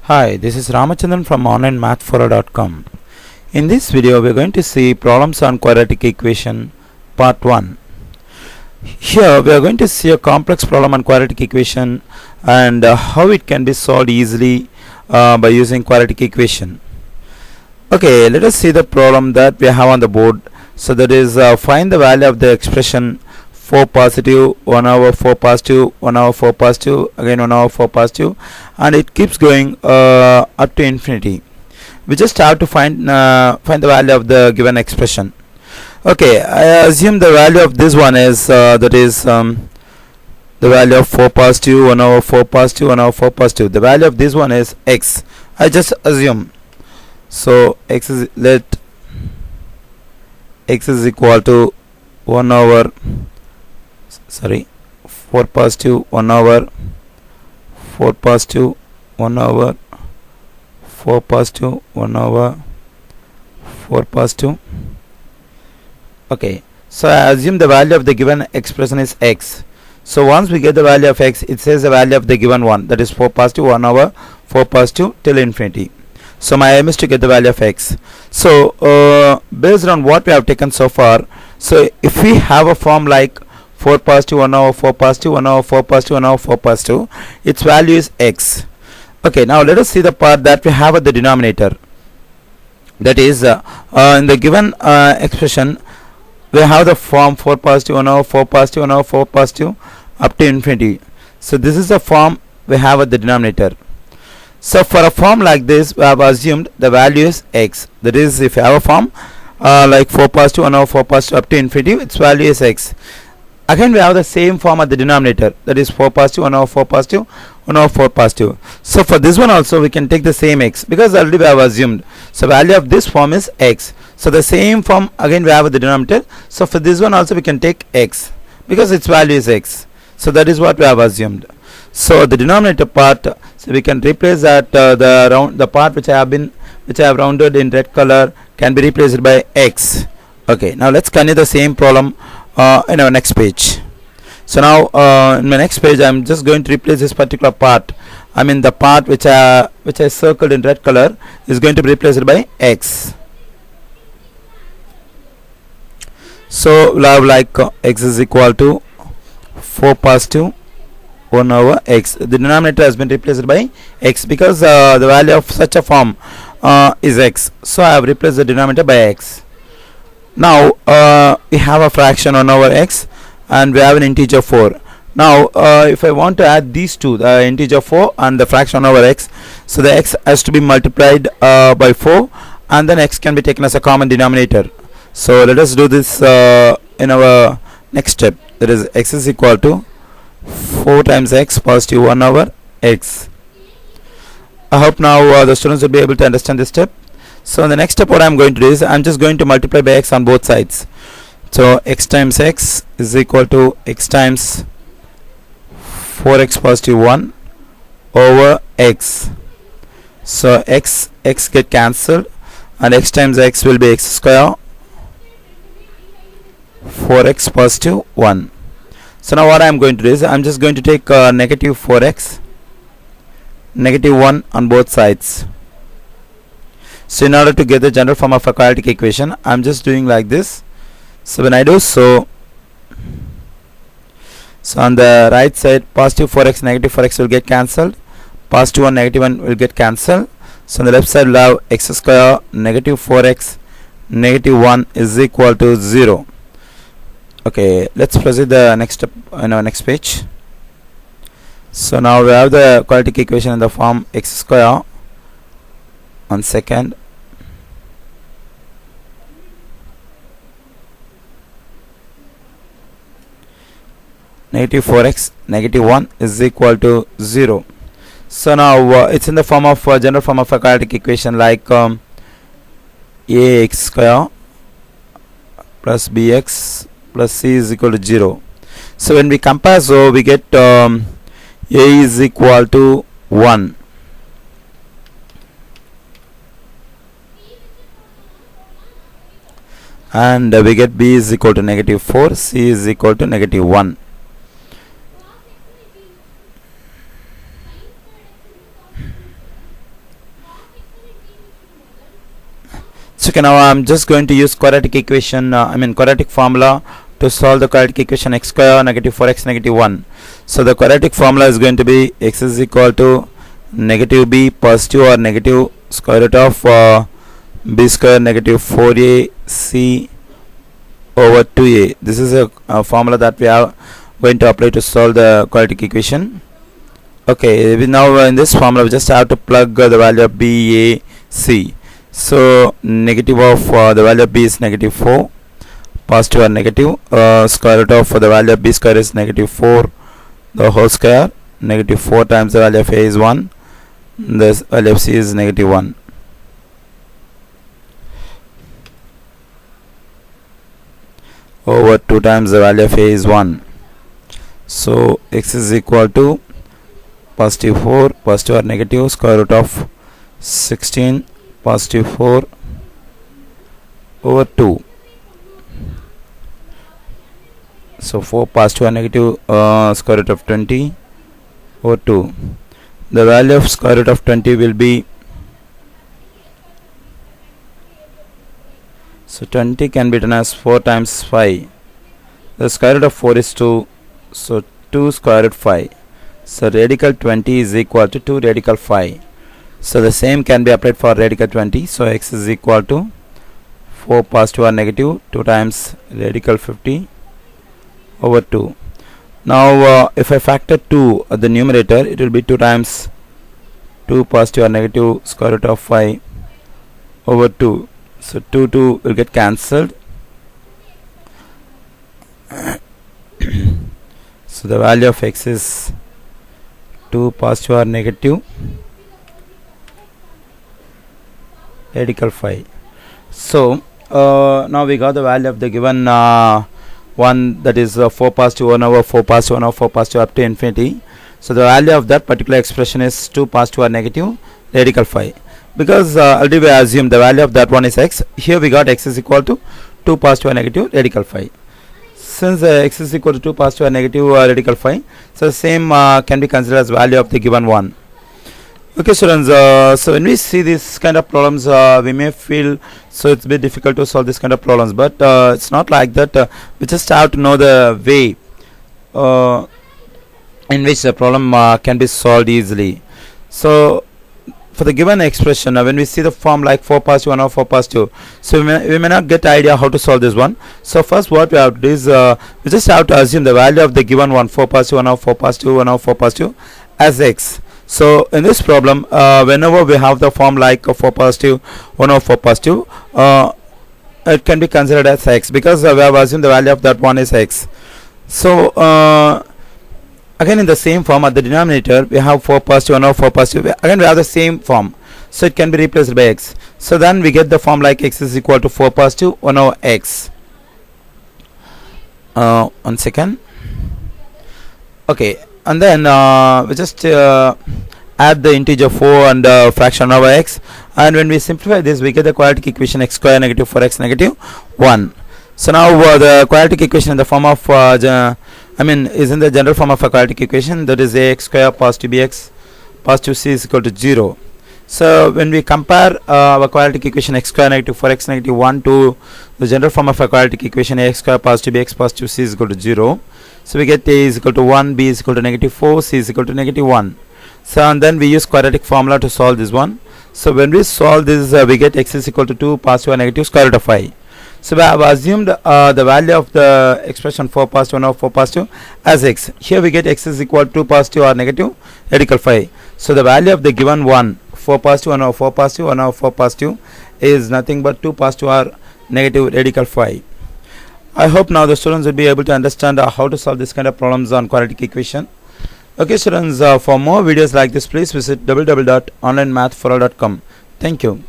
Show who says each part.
Speaker 1: Hi, this is Ramachandran from onlinemathfora.com. In this video, we are going to see problems on quadratic equation part 1. Here, we are going to see a complex problem on quadratic equation and how it can be solved easily by using quadratic equation. Okay, let us see the problem that we have on the board. So that is find the value of the expression 4 positive, 1 over 4 positive, 1 over 4 positive, again 1 over 4 positive, and it keeps going up to infinity. We just have to find the value of the given expression. Okay, I assume the value of this one is the value of 4 positive, 1 over 4 positive, 1 over 4 positive. The value of this one is x. I just assume. So let x is equal to 1 over 4 positive, 1 over 4 positive, 1 over 4 positive, 1 over 4 positive. Okay, so I assume the value of the given expression is x. So once we get the value of x, it says the value of the given one, that is 4 positive, 1 over 4 positive till infinity. So my aim is to get the value of x. So based on what we have taken so far, so if we have a form like 4 positive, 1 over 4 positive, 1 over 4 positive, 1 over 4 positive, its value is x. Okay, now let us see the part that we have at the denominator. That is in the given expression, we have the form 4 positive, 1 over 4 positive, 1 over 4 positive up to infinity. So this is the form we have at the denominator. So for a form like this, we have assumed the value is x. That is, if you have a form like 4 positive, 1 over 4 positive up to infinity, its value is x. Again, we have the same form at the denominator, that is 4 positive, 1 over 4 positive, 1 over 4 positive. So for this one also, we can take the same x, because already we have assumed. So value of this form is x. So the same form again we have at the denominator. So for this one also we can take x, because its value is x. So that is what we have assumed. So the denominator part, so we can replace that the part which I have rounded in red color can be replaced by x. Okay, now let's continue the same problem in our next page. So now in my next page, I am just going to replace this particular part. I mean the part which I circled in red color is going to be replaced by x. So we'll have like x is equal to 4 positive, 1 over x. The denominator has been replaced by x because the value of such a form is x. So I have replaced the denominator by x. Now we have a fraction 1 over x and we have an integer 4. Now if I want to add these two, the integer 4 and the fraction 1 over x, so the x has to be multiplied by 4 and then x can be taken as a common denominator. So let us do this in our next step. That is, x is equal to 4 times x positive 1 over x. I hope now the students will be able to understand this step. So in the next step, what I am going to do is I am just going to multiply by x on both sides. So x times x is equal to x times 4x positive 1 over x. So x get cancelled and x times x will be x square 4x positive 1. So now what I am going to do is I am just going to take negative 4x, negative 1 on both sides. So in order to get the general form of a quadratic equation, I am just doing like this. So when I do so on the right side, positive 4x, negative 4x will get cancelled, positive 1, negative 1 will get cancelled. So on the left side we'll have x square negative 4x negative 1 is equal to 0. Okay, let's proceed the next step in our next page. So now we have the quadratic equation in the form x square. 1 second. Negative 4x negative 1 is equal to 0. So now it's in the form of general form of a quadratic equation like ax square plus bx plus c is equal to 0. So when we compare, so we get a is equal to 1. And we get b is equal to negative 4, c is equal to negative 1. So okay, now I'm just going to use quadratic equation, quadratic formula to solve the quadratic equation x square negative 4x negative 1. So the quadratic formula is going to be x is equal to negative b positive or negative square root of b square negative 4ac over 2a. This is a formula that we are going to apply to solve the quadratic equation. Okay, now in this formula we just have to plug the value of b, a, c. So negative of the value of b is negative 4, positive or negative, square root of the value of b square is negative 4, the whole square, negative 4 times the value of a is 1, the value of c is negative 1. Over 2 times the value of a is 1. So x is equal to positive 4, positive or negative, square root of 16, positive 4 over 2. So 4 positive or negative, square root of 20 over 2. The value of square root of 20 will be, so 20 can be written as 4 times 5. The square root of 4 is 2, so 2 square root 5. So radical 20 is equal to 2 radical 5. So the same can be applied for radical 20. So x is equal to 4 positive or negative 2 times radical 50 over 2. Now if I factor 2 at the numerator, it will be 2 times 2 positive or negative square root of 5 over 2. So 2 will get cancelled. So the value of x is 2 positive or negative radical 5. So now we got the value of the given one, that is 4 positive 1 over 4 positive 1 over 4 positive up to infinity. So the value of that particular expression is 2 positive or negative radical 5. Because already we assume the value of that one is x. Here we got x is equal to 2 positive or negative radical 5. Since x is equal to 2 positive or negative radical 5, so the same can be considered as value of the given one. Okay students, so when we see this kind of problems, we may feel so it's a bit difficult to solve this kind of problems, but it's not like that. We just have to know the way in which the problem can be solved easily. So for the given expression, when we see the form like 4 positive 1 over 4 positive, so we may not get idea how to solve this one. So first what we have to do is we just have to assume the value of the given one, 4 positive 1 over 4 positive 1 over 4 positive, as x. So in this problem, whenever we have the form like 4 positive 1 over 4 positive, it can be considered as x, because we have assumed the value of that one is x. So again in the same form at the denominator we have 4 positive 1 over 4 positive, again we have the same form, so it can be replaced by x. So then we get the form like x is equal to 4 positive 1 over x. 1 second. Okay, and then we just add the integer 4 and fraction over x, and when we simplify this we get the quadratic equation x square negative 4x negative 1. So now the quadratic equation in the form of is in the general form of a quadratic equation, that is ax square positive bx positive c is equal to 0. So when we compare our quadratic equation x square negative 4x negative 1 to the general form of a quadratic equation ax square positive bx positive c is equal to 0, so we get a is equal to 1, b is equal to negative 4, c is equal to negative 1. So and then we use quadratic formula to solve this one. So when we solve this, we get x is equal to 2 positive or negative square root of 5. So we have assumed the value of the expression 4 positive 1 over 4 positive as x. Here we get x is equal to 2 positive or negative radical 5. So the value of the given one, 4 positive 1 over 4 positive 1 over 4 positive, is nothing but 2 positive or negative radical 5. I hope now the students will be able to understand how to solve this kind of problems on quadratic equation. Okay students, for more videos like this, please visit www.onlinemathforall.com. Thank you.